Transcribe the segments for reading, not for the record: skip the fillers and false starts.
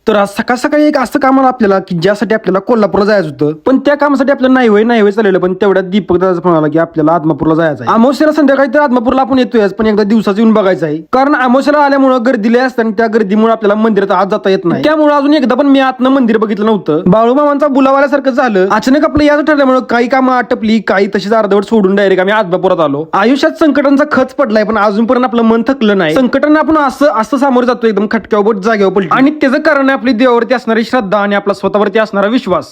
तर आज सकाळ सकाळी एक असं काम आलं आपल्याला की ज्यासाठी आपल्याला कोल्हापूरला जायचं होतं, पण त्या कामासाठी आपल्याला नाही होय चाललेलं. पण तेवढ्यात दीपक दादाचा फोन आला की आपल्याला आदमापूरला जायचं आहे. अमावस्याला संध्याकाळी तर आदमापूरला आपण येतोय, पण एकदा दिवसाचं येऊन बघायचं आहे. कारण अमावस्याला आल्यामुळे गर्दी लय असते आणि त्या गर्दीमुळे आपल्याला मंदिरात आत जाता येत नाही. त्यामुळे अजून एकदा पण मी आतनं मंदिर बघितलं नव्हतं. बाळूमामांचा बुलावाल्यासारखं झालं. अचानक आपलं याच ठरल्यामुळे काही कामं आटपली, काही तशीच अर्धवट सोडून डायरेक्ट आम्ही आदमापुरात आलो. आयुष्यात संकटांचा खच पडलाय, पण अजूनपर्यंत आपलं मन थकलं नाही. संकटांना आपण असं सामोरं जातो, एकदम खटक्यावर जागेवर पडतो. आणि त्याचं कारण आहे आपली देवावरती असणारी श्रद्धा आणि आपला स्वतःवरती असणारा विश्वास.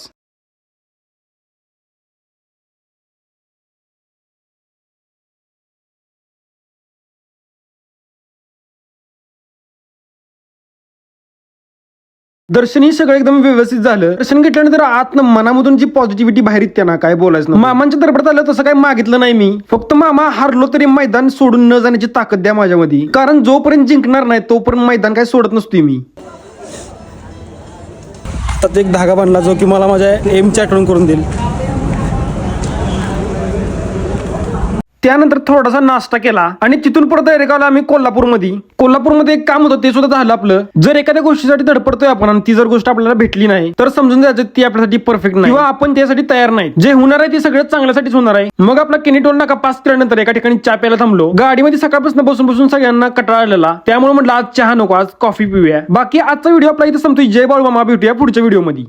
दर्शन ही सगळं एकदम व्यवस्थित झालं. दर्शन घेतल्यानंतर आतनं मनामधून जी पॉझिटिव्हिटी बाहेर येते ना, काय बोलायचं ना. मामांच्या दरबारात आलं तसं काय मागितलं नाही मी. फक्त मामा हारलो तरी मैदान सोडून न जाण्याची ताकद द्या माझ्यामध्ये. कारण जोपर्यंत जिंकणार नाही तोपर्यंत मैदान काय सोडत नसतोय मी. आता एक धागा बांधला जो की मला माझ्या एमची आठवण करून देईल. त्यानंतर थोडासा नाश्ता केला आणि तिथून परत डायरेक्ट आलो आम्ही कोल्हापूरमध्ये एक काम होतं, ते सुद्धा झालं आपलं. जर एखाद्या गोष्टीसाठी धडपडतोय आपण आणि ती जर गोष्ट आपल्याला भेटली नाही तर समजून जायचं ती आपल्यासाठी परफेक्ट नाही, किंवा आपण त्यासाठी तयार नाही. जे होणार आहे ते सगळं चांगल्यासाठीच होणार आहे. मग आपला किनी टोल नाका पास केल्यानंतर एका ठिकाणी चहा प्यायला थांबलो. गाडीमध्ये सकाळपासून बसून सगळ्यांना कंटाळा आलेला, त्यामुळे म्हटलं आज चहा नको, आज कॉफी पिऊया. बाकी आजचा व्हिडिओ आपला इथे संपतोय. जय बाळूमामा, भेटूया पुढच्या व्हिडिओमध्ये.